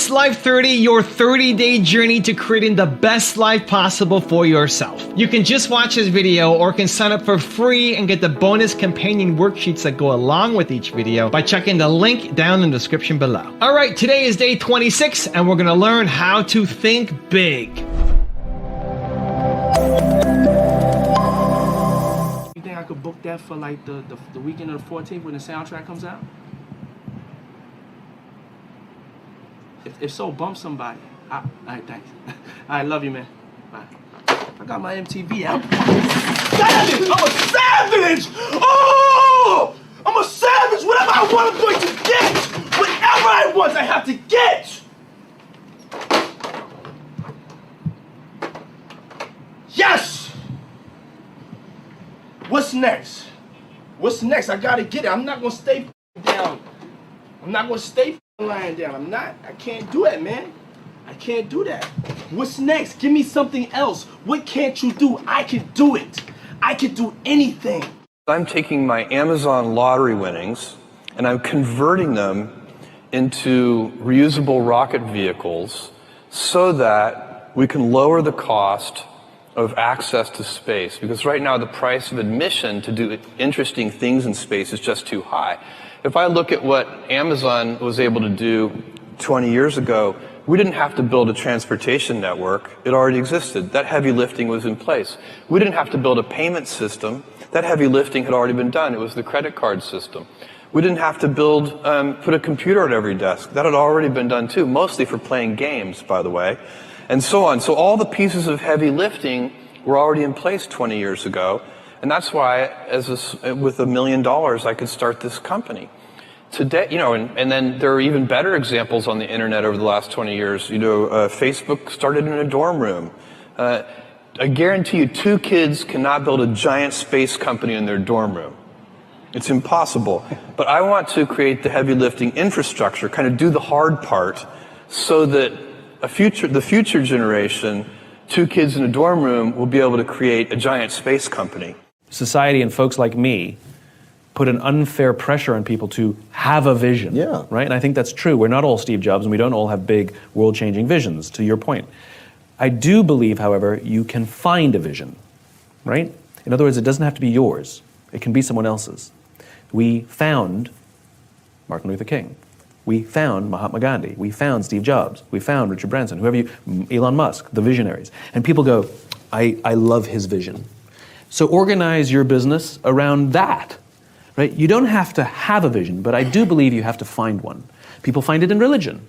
This Life 30, your 30-day journey to creating the best life possible for yourself. You can just watch this video or can sign up for free and get the bonus companion worksheets that go along with each video by checking the link down in the description below. All right, today is day 26 and we're gonna learn how to think big. You think I could book that for like the weekend of the 14th when the soundtrack comes out? If so, bump somebody. All right, thanks. All right, love you, man. Bye. I got my MTV out. Savage! I'm a savage! Oh! I'm a savage! Whatever I want, I'm going to get! Whatever I want, I have to get! Yes! What's next? What's next? I gotta get it. I'm not gonna stay down. I'm not gonna stay lying down. I'm not. I can't do it, man. I can't do that. What's next? Give me something else. What can't you do? I can do it. I can do anything. I'm taking my Amazon lottery winnings and I'm converting them into reusable rocket vehicles so that we can lower the cost of access to space. Because right now the price of admission to do interesting things in space is just too high. If I look at what Amazon was able to do 20 years ago, we didn't have to build a transportation network. It already existed. That heavy lifting was in place. We didn't have to build a payment system. That heavy lifting had already been done. It was the credit card system. We didn't have to build, put a computer at every desk. That had already been done too, mostly for playing games, by the way, and so on. So all the pieces of heavy lifting were already in place 20 years ago. And that's why, with $1 million, I could start this company. Today, and then there are even better examples on the internet over the last 20 years. Facebook started in a dorm room. I guarantee you 2 kids cannot build a giant space company in their dorm room. It's impossible. But I want to create the heavy lifting infrastructure, kind of do the hard part, so that the future generation, 2 kids in a dorm room, will be able to create a giant space company. Society and folks like me put an unfair pressure on people to have a vision, right? And I think that's true. We're not all Steve Jobs, and we don't all have big, world-changing visions, to your point. I do believe, however, you can find a vision, right? In other words, it doesn't have to be yours. It can be someone else's. We found Martin Luther King. We found Mahatma Gandhi. We found Steve Jobs. We found Richard Branson, Elon Musk, the visionaries. And people go, I love his vision. So organize your business around that, right? You don't have to have a vision, but I do believe you have to find one. People find it in religion,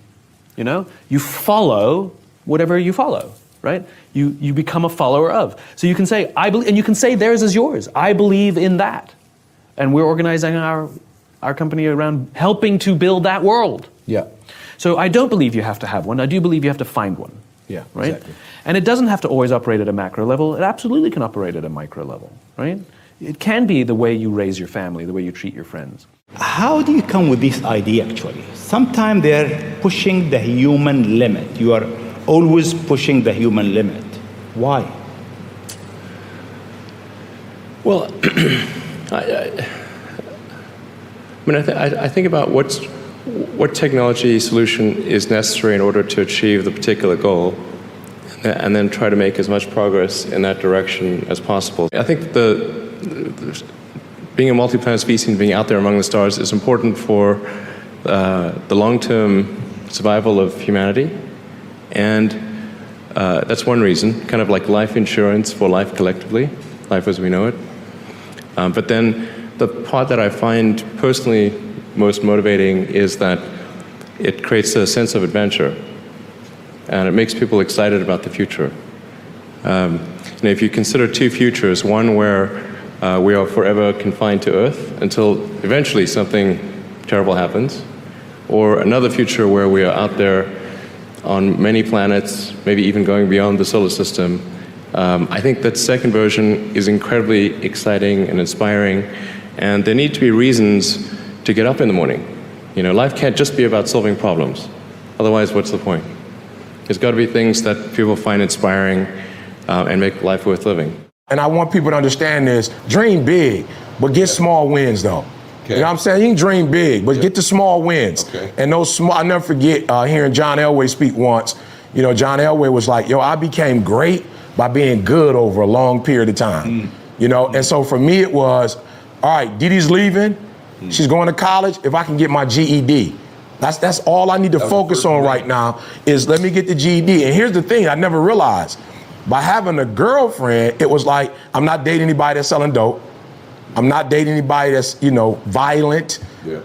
You follow whatever you follow, right? You become a follower of. So you can say, I believe, and you can say theirs is yours. I believe in that. And we're organizing our company around helping to build that world. Yeah. So I don't believe you have to have one. I do believe you have to find one. Yeah, right? exactly. And it doesn't have to always operate at a macro level. It absolutely can operate at a micro level, right? It can be the way you raise your family, the way you treat your friends. How do you come with this idea, actually? Sometimes they're pushing the human limit. You are always pushing the human limit. Why? Well, I think about what technology solution is necessary in order to achieve the particular goal, and then try to make as much progress in that direction as possible. I think being a multi-planet species and being out there among the stars is important for the long-term survival of humanity, and that's one reason, kind of like life insurance for life collectively, life as we know it. But then the part that I find personally most motivating is that it creates a sense of adventure, and it makes people excited about the future. If you consider 2 futures, one where we are forever confined to Earth until eventually something terrible happens, or another future where we are out there on many planets, maybe even going beyond the solar system, I think that second version is incredibly exciting and inspiring, and there need to be reasons to get up in the morning. Life can't just be about solving problems. Otherwise, what's the point? There's got to be things that people find inspiring and make life worth living. And I want people to understand this. Dream big, but get small wins, though. You know what I'm saying? You can dream big, but get the small wins. And those small, I'll never forget hearing John Elway speak once. You know, John Elway was like, yo, I became great by being good over a long period of time. You know, and so for me it was, all right, Didi's leaving, she's going to college, if I can get my GED. That's all I need to focus on right now is let me get the GED. And here's the thing I never realized. By having a girlfriend, it was like, I'm not dating anybody that's selling dope. I'm not dating anybody that's, you know, violent.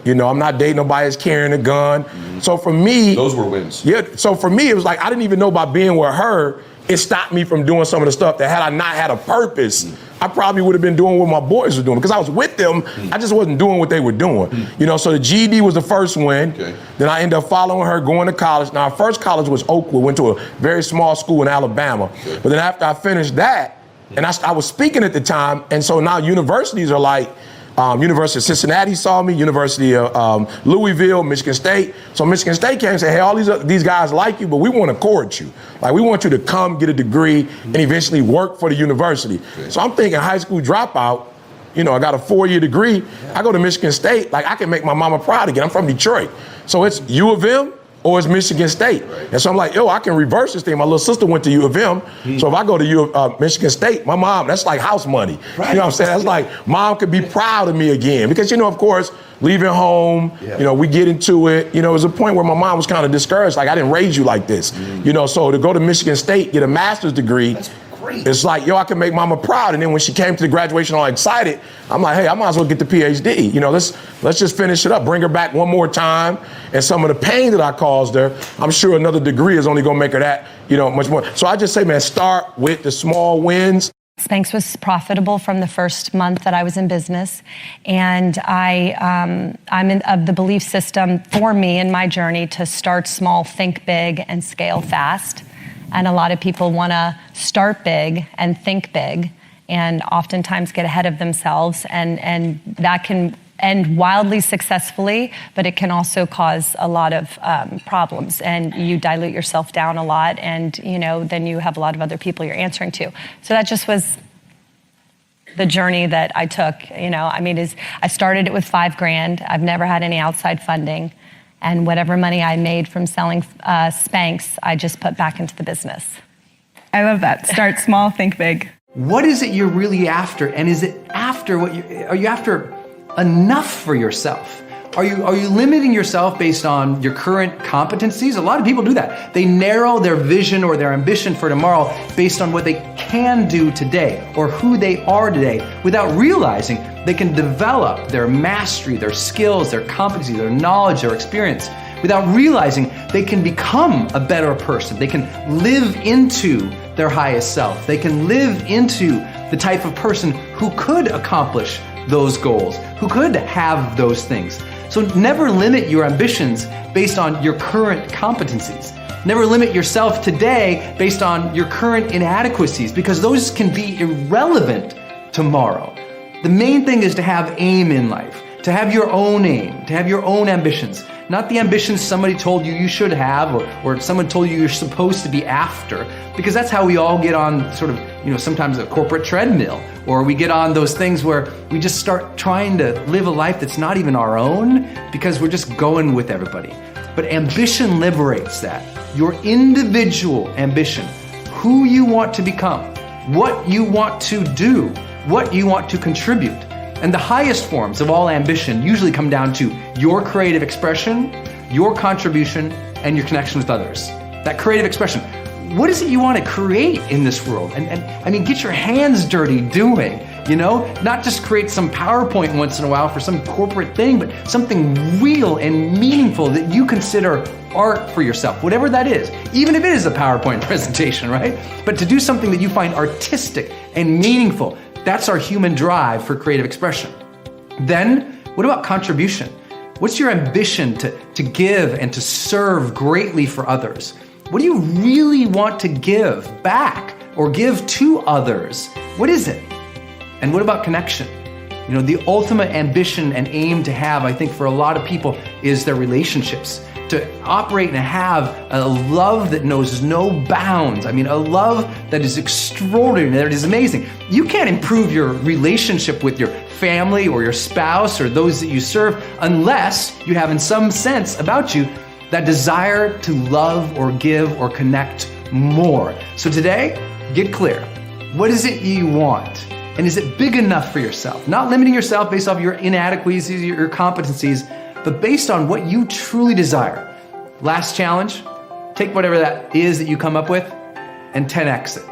You know, I'm not dating nobody that's carrying a gun. So for me— Those were wins. Yeah, so for me, it was like, I didn't even know by being with her, it stopped me from doing some of the stuff that had I not had a purpose, I probably would have been doing what my boys were doing. Because I was with them, I just wasn't doing what they were doing. You know, so the GED was the first win. Then I ended up following her, going to college. Now, our first college was Oakwood, went to a very small school in Alabama. But then after I finished that, and I was speaking at the time, and so now universities are like, University of Cincinnati saw me, University of Louisville, Michigan State. So Michigan State came and said, hey, all these guys like you, but we want to court you. Like, we want you to come get a degree and eventually work for the university. So I'm thinking high school dropout, you know, I got a 4-year degree. I go to Michigan State, like I can make my mama proud again. I'm from Detroit. So it's U of M or it's Michigan State. And so I'm like, yo, I can reverse this thing. My little sister went to U of M. So if I go to Michigan State, my mom, that's like house money. You know what I'm saying? That's like, mom could be proud of me again. Because, you know, of course, leaving home, you know, we get into it. You know, it was a point where my mom was kind of discouraged. Like, I didn't raise you like this. You know, so to go to Michigan State, get a master's degree, it's like, yo, I can make mama proud. And then when she came to the graduation all excited, I'm like, hey, I might as well get the PhD. You know, let's just finish it up, bring her back one more time. And some of the pain that I caused her, I'm sure another degree is only gonna make her that, you know, much more. So I just say, man, start with the small wins. Spanx was profitable from the first month that I was in business. And I'm of the belief system for me in my journey to start small, think big, and scale fast. And a lot of people want to start big and think big and oftentimes get ahead of themselves. And that can end wildly successfully, but it can also cause a lot of problems. And you dilute yourself down a lot, and you know, then you have a lot of other people you're answering to. So that just was the journey that I took. You know, I mean, I started it with $5,000. I've never had any outside funding. And whatever money I made from selling Spanx, I just put back into the business. I love that. Start small, think big. What is it you're really after? And is it after are you after enough for yourself? Are you limiting yourself based on your current competencies? A lot of people do that. They narrow their vision or their ambition for tomorrow based on what they can do today or who they are today without realizing they can develop their mastery, their skills, their competency, their knowledge, their experience without realizing they can become a better person. They can live into their highest self. They can live into the type of person who could accomplish those goals, who could have those things. So never limit your ambitions based on your current competencies. Never limit yourself today based on your current inadequacies, because those can be irrelevant tomorrow. The main thing is to have aim in life, to have your own aim, to have your own ambitions, not the ambitions somebody told you you should have or someone told you you're supposed to be after, because that's how we all get on sort of, you know, sometimes a corporate treadmill, or we get on those things where we just start trying to live a life that's not even our own because we're just going with everybody. But ambition liberates that. Your individual ambition, who you want to become, what you want to do, what you want to contribute. And the highest forms of all ambition usually come down to your creative expression, your contribution, and your connection with others. That creative expression. What is it you want to create in this world? And I mean, get your hands dirty doing, you know? Not just create some PowerPoint once in a while for some corporate thing, but something real and meaningful that you consider art for yourself, whatever that is, even if it is a PowerPoint presentation, right? But to do something that you find artistic and meaningful, that's our human drive for creative expression. Then, what about contribution? What's your ambition to give and to serve greatly for others? What do you really want to give back or give to others? What is it? And what about connection? You know, the ultimate ambition and aim to have, I think, for a lot of people is their relationships. to operate and have a love that knows no bounds. I mean, a love that is extraordinary, that is amazing. You can't improve your relationship with your family or your spouse or those that you serve unless you have in some sense about you that desire to love or give or connect more. So today, get clear. What is it you want? And is it big enough for yourself? Not limiting yourself based off your inadequacies, your competencies, but based on what you truly desire. Last challenge, take whatever that is that you come up with and 10x it.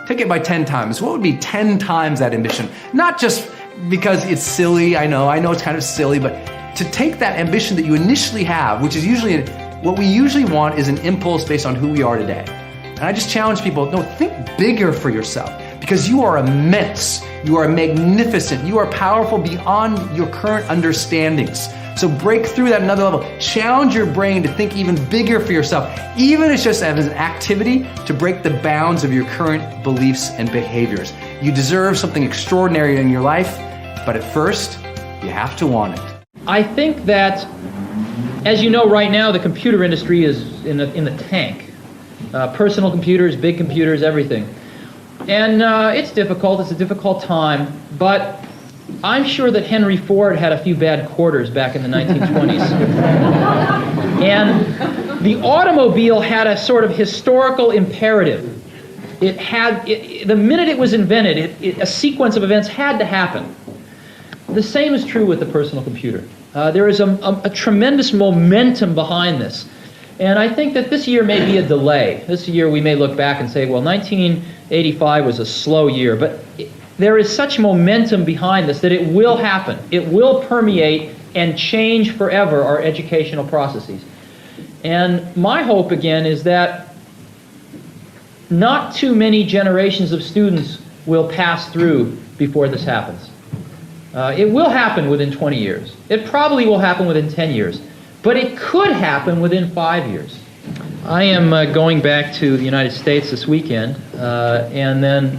Take it by 10 times. What would be 10 times that ambition? Not just because it's silly, I know it's kind of silly, but to take that ambition that you initially have, which is usually, what we usually want is an impulse based on who we are today. And I just challenge people, no, think bigger for yourself because you are immense, you are magnificent, you are powerful beyond your current understandings. So break through that another level. Challenge your brain to think even bigger for yourself, even if it's just as an activity to break the bounds of your current beliefs and behaviors. You deserve something extraordinary in your life, but at first, you have to want it. I think that, as you know, right now the computer industry is in the tank. Personal computers, big computers, everything. And it's difficult, it's a difficult time, but I'm sure that Henry Ford had a few bad quarters back in the 1920s. And the automobile had a sort of historical imperative. It had, the minute it was invented, a sequence of events had to happen. The same is true with the personal computer. There is a tremendous momentum behind this. And I think that this year may be a delay. This year we may look back and say, well, 1985 was a slow year, but there is such momentum behind this that it will happen. It will permeate and change forever our educational processes. And my hope, again, is that not too many generations of students will pass through before this happens. It will happen within 20 years. It probably will happen within 10 years. But it could happen within 5 years. I am going back to the United States this weekend, and then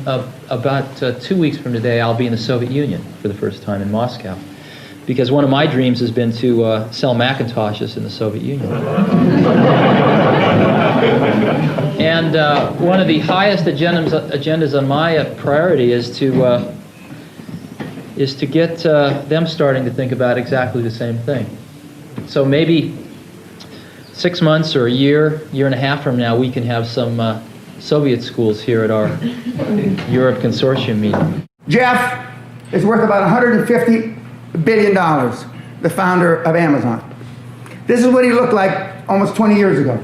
about 2 weeks from today, I'll be in the Soviet Union for the first time in Moscow, because one of my dreams has been to sell Macintoshes in the Soviet Union. And one of the highest agendas on my priority is to get them starting to think about exactly the same thing. So maybe 6 months or a year and a half from now, we can have some Soviet schools here at our Europe Consortium meeting. Jeff is worth about $150 billion, the founder of Amazon. This is what he looked like almost 20 years ago.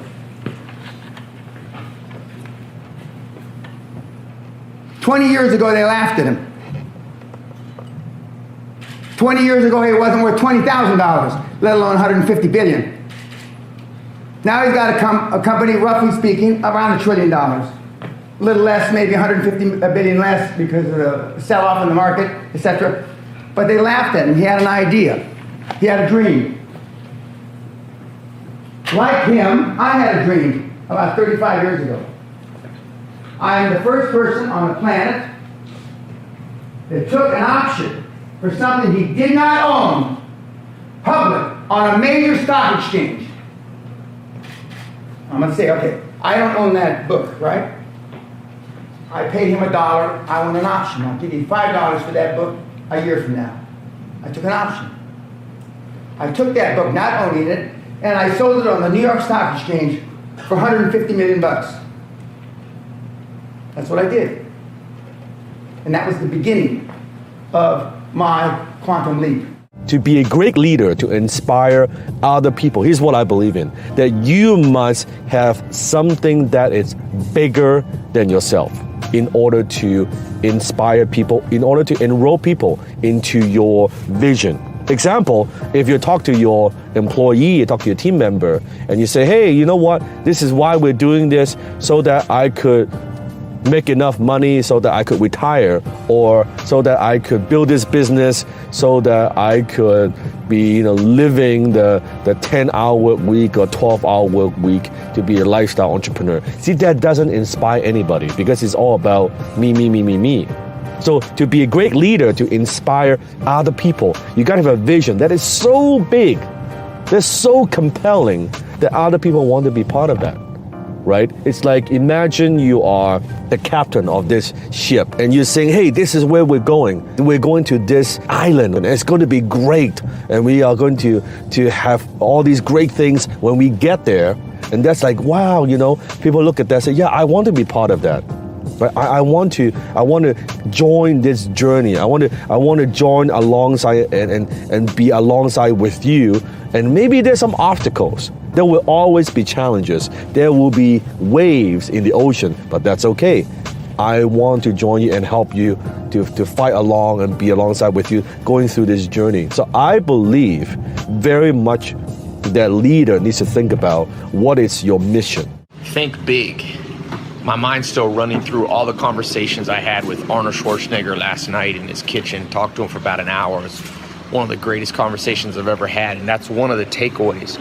"20 years ago, they laughed at him. 20 years ago, he wasn't worth $20,000, let alone $150 billion. Now he's got a company, roughly speaking, around $1 trillion. A little less, maybe $150 billion less because of the sell-off in the market, etc. But they laughed at him. He had an idea. He had a dream. Like him, I had a dream about 35 years ago. I am the first person on the planet that took an option for something he did not own, public, on a major stock exchange. I'm going to say, okay, I don't own that book, right? I paid him $1. I want an option. I'll give you $5 for that book a year from now. I took an option. I took that book, not owning it, and I sold it on the New York Stock Exchange for $150 million. That's what I did. And that was the beginning of my quantum leap. To be a great leader, to inspire other people, here's what I believe in, that you must have something that is bigger than yourself in order to inspire people, in order to enroll people into your vision. Example, if you talk to your employee, you talk to your team member, and you say, hey, you know what, this is why we're doing this, so that I could make enough money so that I could retire, or so that I could build this business, so that I could be, living the 10-hour work week or 12-hour work week to be a lifestyle entrepreneur. See, that doesn't inspire anybody because it's all about me, me, me, me, me. So to be a great leader, to inspire other people, you got to have a vision that is so big, that's so compelling, that other people want to be part of that. Right? It's like, imagine you are the captain of this ship and you're saying, hey, this is where we're going. We're going to this island and it's going to be great. And we are going to have all these great things when we get there. And that's like, wow, people look at that and say, yeah, I want to be part of that. But I want to join this journey. I want to join alongside and be alongside with you. And maybe there's some obstacles. There will always be challenges. There will be waves in the ocean, but that's okay. I want to join you and help you to fight along and be alongside with you going through this journey. So I believe very much that leader needs to think about what is your mission. Think big. My mind's still running through all the conversations I had with Arnold Schwarzenegger last night in his kitchen. Talked to him for about an hour. It's one of the greatest conversations I've ever had, and that's one of the takeaways.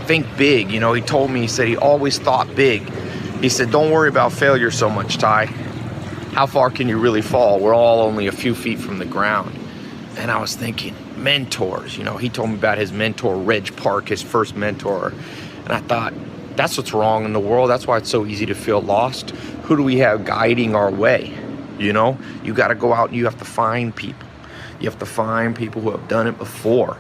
Think big. He told me, he said he always thought big. He said, don't worry about failure so much, Ty. How far can you really fall? We're all only a few feet from the ground. And I was thinking, mentors. He told me about his mentor, Reg Park, his first mentor. And I thought, that's what's wrong in the world. That's why it's so easy to feel lost. Who do we have guiding our way? You got to go out and you have to find people. You have to find people who have done it before,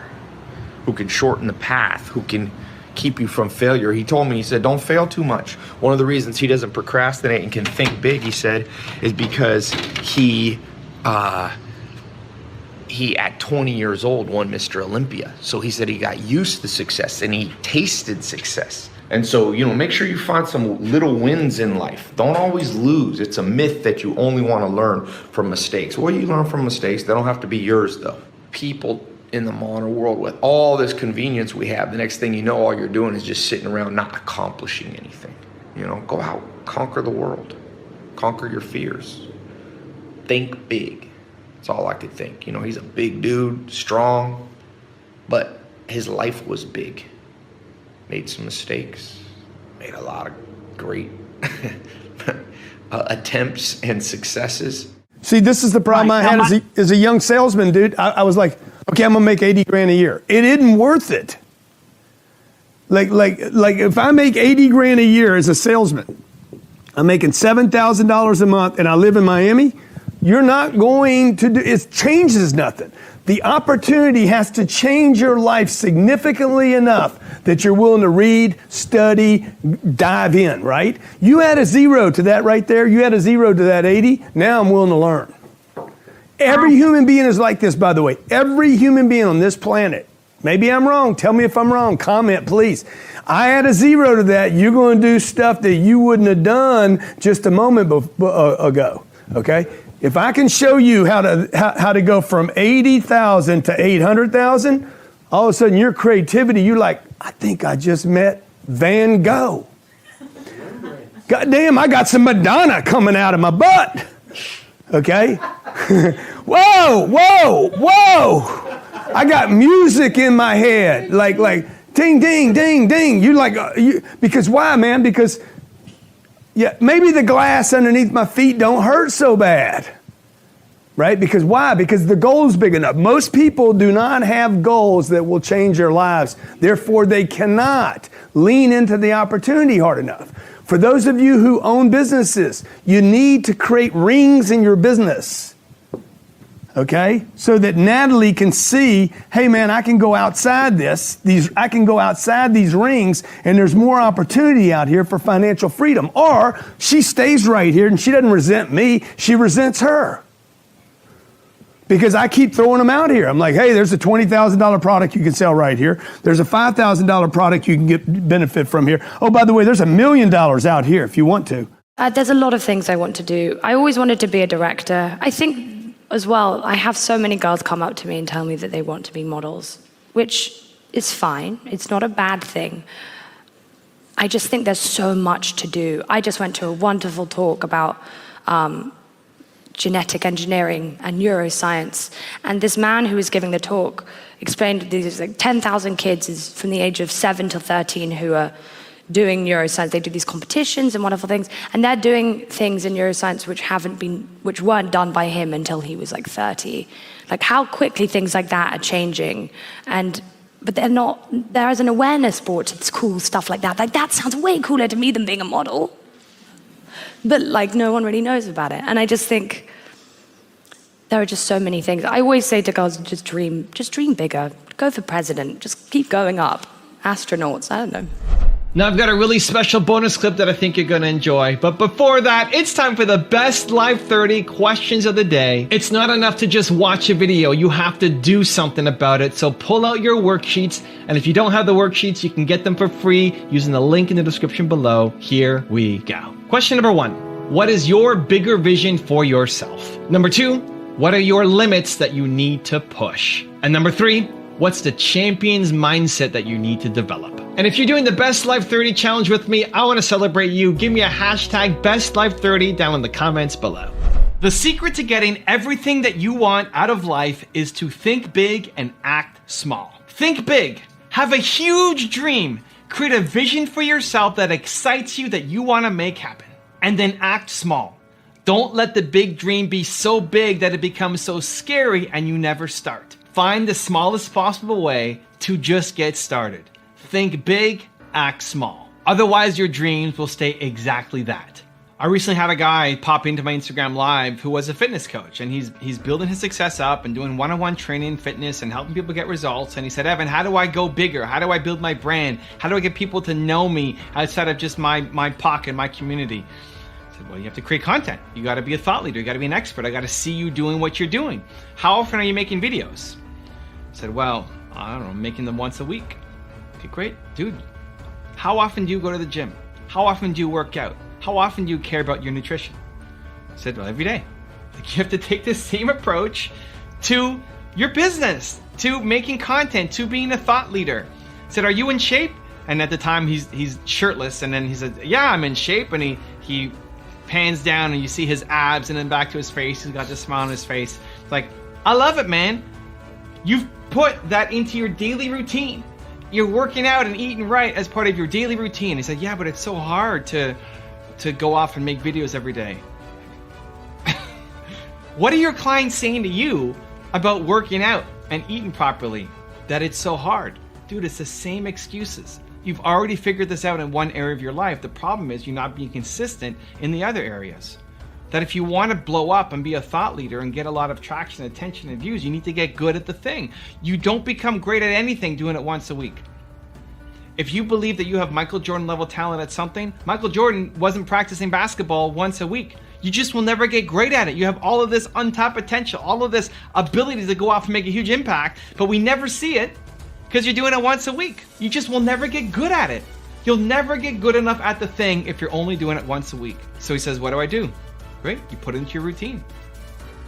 who can shorten the path, who can keep you from failure. He told me, he said, don't fail too much. One of the reasons he doesn't procrastinate and can think big, he said, is because he at 20 years old won Mr. Olympia. So he said he got used to success and he tasted success. And so, make sure you find some little wins in life. Don't always lose. It's a myth that you only want to learn from mistakes. Well, you learn from mistakes. They don't have to be yours, though. People in the modern world, with all this convenience we have, the next thing you know, all you're doing is just sitting around not accomplishing anything. Go out, conquer the world, conquer your fears. Think big. That's all I could think. He's a big dude, strong, but his life was big. Made some mistakes, made a lot of great attempts and successes. See, this is the problem I had as a young salesman, dude. I was like, okay, I'm gonna make 80 grand a year. It isn't worth it. Like if I make 80 grand a year as a salesman, I'm making $7,000 a month and I live in Miami, you're not going to do, it changes nothing. The opportunity has to change your life significantly enough that you're willing to read, study, dive in, right? You add a 0 to that right there. You add a 0 to that 80. Now I'm willing to learn. Every human being is like this, by the way. Every human being on this planet. Maybe I'm wrong. Tell me if I'm wrong. Comment, please. I add a 0 to that. You're going to do stuff that you wouldn't have done just a moment ago, okay? If I can show you how to go from 80,000 to 800,000, all of a sudden your creativity, you're like, I think I just met Van Gogh. God damn, I got some Madonna coming out of my butt. Okay? Whoa. I got music in my head. Like ding, ding, ding, ding. You like, because why, man? Because maybe the glass underneath my feet don't hurt so bad. Right? Because why? Because the goal is big enough. Most people do not have goals that will change their lives. Therefore, they cannot lean into the opportunity hard enough. For those of you who own businesses, you need to create rings in your business. Okay? So that Natalie can see, hey man, I can go outside I can go outside these rings and there's more opportunity out here for financial freedom. Or she stays right here and she doesn't resent me, she resents her. Because I keep throwing them out here. I'm like, hey, there's a $20,000 product you can sell right here. There's a $5,000 product you can get benefit from here. Oh, by the way, there's $1 million out here if you want to. There's a lot of things I want to do. I always wanted to be a director. I think as well, I have so many girls come up to me and tell me that they want to be models, which is fine. It's not a bad thing. I just think there's so much to do. I just went to a wonderful talk about genetic engineering and neuroscience. And this man who was giving the talk explained these 10,000 kids from the age of 7 to 13 who are doing neuroscience. They do these competitions and wonderful things. And they're doing things in neuroscience which weren't done by him until he was 30. Like how quickly things like that are changing. And but they're not, there is an awareness brought to cool stuff like that. Like, that sounds way cooler to me than being a model. But like, no one really knows about it. And I just think there are just so many things. I always say to girls, just dream bigger. Go for president, just keep going up. Astronauts, I don't know. Now I've got a really special bonus clip that I think you're gonna enjoy. But before that, it's time for the best Life 30 questions of the day. It's not enough to just watch a video. You have to do something about it. So pull out your worksheets. And if you don't have the worksheets, you can get them for free using the link in the description below. Here we go. Question number 1. What is your bigger vision for yourself? Number 2, what are your limits that you need to push? And number 3, what's the champion's mindset that you need to develop? And if you're doing the Best Life 30 challenge with me, I want to celebrate you. Give me a hashtag BestLife30 down in the comments below. The secret to getting everything that you want out of life is to think big and act small. Think big. Have a huge dream. Create a vision for yourself that excites you, that you want to make happen. And then act small. Don't let the big dream be so big that it becomes so scary and you never start. Find the smallest possible way to just get started. Think big, act small. Otherwise, your dreams will stay exactly that. I recently had a guy pop into my Instagram live who was a fitness coach, and he's building his success up and doing one-on-one training, fitness, and helping people get results. And he said, Evan, how do I go bigger? How do I build my brand? How do I get people to know me outside of just my pocket, my community? I said, well, you have to create content. You got to be a thought leader. You got to be an expert. I got to see you doing what you're doing. How often are you making videos? I said, well, I don't know, I'm making them once a week. Okay, great. Dude, how often do you go to the gym? How often do you work out? How often do you care about your nutrition? I said, well, every day. Like, you have to take the same approach to your business, to making content, to being a thought leader. I said, are you in shape? And at the time, he's shirtless, and then he said, yeah, I'm in shape. And he pans down, and you see his abs, and then back to his face. He's got this smile on his face. It's like, I love it, man. You've put that into your daily routine. You're working out and eating right as part of your daily routine. He said, yeah, but it's so hard to go off and make videos every day. What are your clients saying to you about working out and eating properly that it's so hard? Dude, it's the same excuses. You've already figured this out in one area of your life. The problem is you're not being consistent in the other areas. That if you want to blow up and be a thought leader and get a lot of traction, attention, and views, you need to get good at the thing. You don't become great at anything doing it once a week. If you believe that you have Michael Jordan level talent at something, Michael Jordan wasn't practicing basketball once a week. You just will never get great at it. You have all of this untapped potential, all of this ability to go off and make a huge impact, but we never see it because you're doing it once a week. You just will never get good at it. You'll never get good enough at the thing if you're only doing it once a week. So he says, what do I do? Great, you put it into your routine.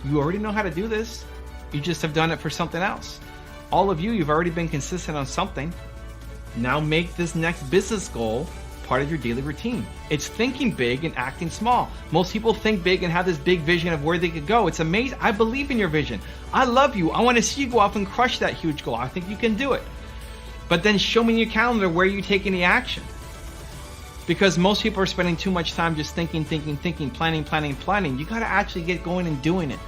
You already know how to do this. You just have done it for something else. All of you, you've already been consistent on something. Now make this next business goal part of your daily routine. It's thinking big and acting small. Most people think big and have this big vision of where they could go. It's amazing. I believe in your vision. I love you. I want to see you go off and crush that huge goal. I think you can do it. But then show me in your calendar where you take any action. Because most people are spending too much time just thinking, planning. You got to actually get going and doing it.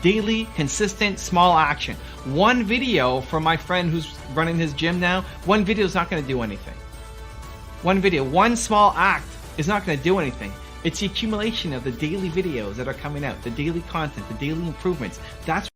Daily, consistent, small action. One video for my friend who's running his gym now, one video is not going to do anything. One video, one small act is not going to do anything. It's the accumulation of the daily videos that are coming out, the daily content, the daily improvements. That's